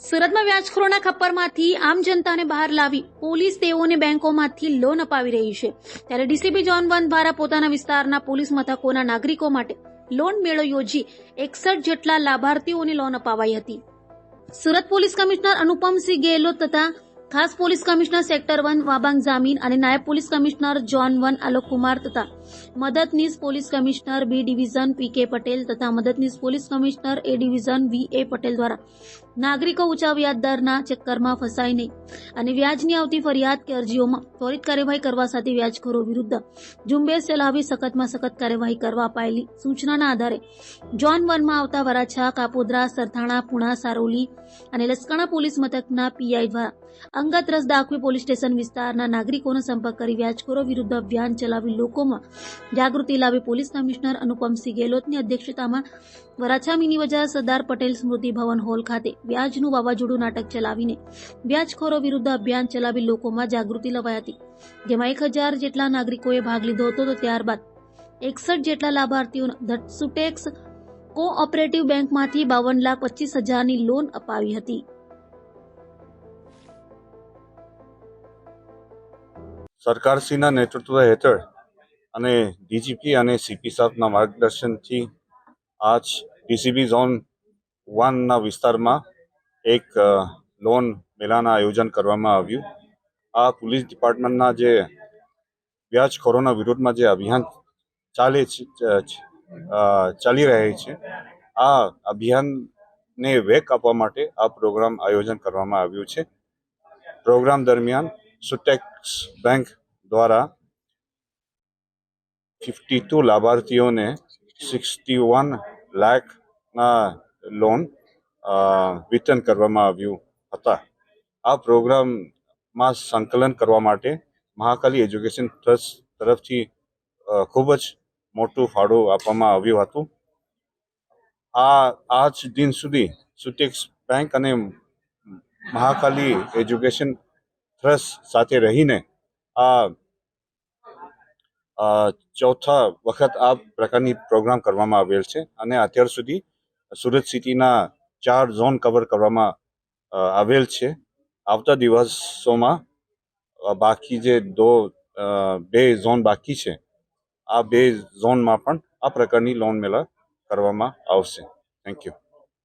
સુરતમાં વ્યાજખોરોના ખપ્પરમાંથી આમ જનતાને બહાર લાવી પોલીસ તેઓને બેંકોમાંથી લોન અપાવી રહી છે। ત્યારે ડીસીપી ઝોન 1 દ્વારા પોતાના વિસ્તારના પોલીસ મથકોના નાગરિકો માટે લોન મેળો યોજી 61 જેટલા લાભાર્થીઓને લોન અપાવાઈ હતી। સુરત પોલીસ કમિશનર અનુપમસિંહ ગેહલોત તથા ખાસ પોલીસ કમિશનર સેક્ટર 1 વાબાંગ જામીન અને નાયબ police commissioner zone 1 Alok Kumar તથા મદદનીશ police commissioner B division PK Patel તથા મદદનીશ police commissioner A division VA Patel દ્વારા નાગરિકો ઊંચા વ્યાજદરના ચક્કરમાં ફસાય નહીં અને વ્યાજની આવતી ફરિયાદ કે અરજીઓમાં ત્વરિત કાર્યવાહી કરવા સાથે વ્યાજખોરો વિરુદ્ધ ઝુંબેશ ચલાવી સખતમાં સખત કાર્યવાહી કરવા અપાયેલી સૂચનાના આધારે ઝોન 1 માં આવતા વરાછા, કાપોદ્રા, સરથાણા, પુણા, સારોલી અને લસકાણા પોલીસ મથકના પીઆઈ દ્વારા અંગત રસ દાખવી પોલીસ સ્ટેશન વિસ્તારના નાગરિકોનો સંપર્ક કરી વ્યાજખોરો વિરુદ્ધ અભિયાન ચલાવી લોકોમાં જાગૃતિ લાવી પોલીસ કમિશનર અનુપમસિંહ ગેહલોતની અધ્યક્ષતામાં વરાછા મિની બજાર સરદાર પટેલ સ્મૃતિ ભવન હોલ ખાતે વ્યાજનું વાવાઝોડું નાટક ચલાવીને વ્યાજખોરો વિરુદ્ધ અભિયાન ચલાવી લોકોમાં જાગૃતિ લવાઈ હતી, જેમાં 1000 જેટલા નાગરિકોએ ભાગ લીધો હતો। તો ત્યારબાદ 61 જેટલા લાભાર્થીઓને ધટસુટેક્સ કોઓપરેટિવ બેંકમાંથી 52,25,000ની લોન અપાવી હતી। સરકારશ્રીના નેતૃત્વ હેઠળ અને ડીજીપી અને સીપી સાહેબના માર્ગદર્શનથી આજ ડીસીબી ઝોન 1ના વિસ્તારમાં એક લોન મેળાના આયોજન કરવામાં આવ્યું। આ પોલીસ ડિપાર્ટમેન્ટના જે વ્યાજખોરોના વિરુદ્ધમાં જે અભિયાન ચાલી રહી છે, આ અભિયાનને વેગ આપવા માટે આ પ્રોગ્રામ આયોજન કરવામાં આવ્યું છે। પ્રોગ્રામ દરમિયાન સુટેક્સ બેંક દ્વારા 52 લાભાર્થીઓને 61 લાખના લોન વિતરણ કરવામાં આવ્યું હતા। આ પ્રોગ્રામમાં સંકલન કરવા માટે મહાકાલી એજ્યુકેશન ટ્રસ્ટ તરફથી ખૂબ જ મોટું ફાળો આપવામાં આવ્યું હતું। આજ દિન સુધી સુટેક્સ બેંક અને મહાકાલી એજ્યુકેશન ટ્રસ્ટ સાથે રહીને આ ચોથા વખત આ પ્રકારની પ્રોગ્રામ કરવામાં આવેલ છે અને અત્યાર સુધી સુરત સિટીના 4 ઝોન કવર કરવામાં આવેલ છે। આવતા દિવસોમાં બાકી જે 2 ઝોન બાકી છે, આ 2 ઝોનમાં પણ આ પ્રકારની લોન મેળા કરવામાં આવશે। Thank you.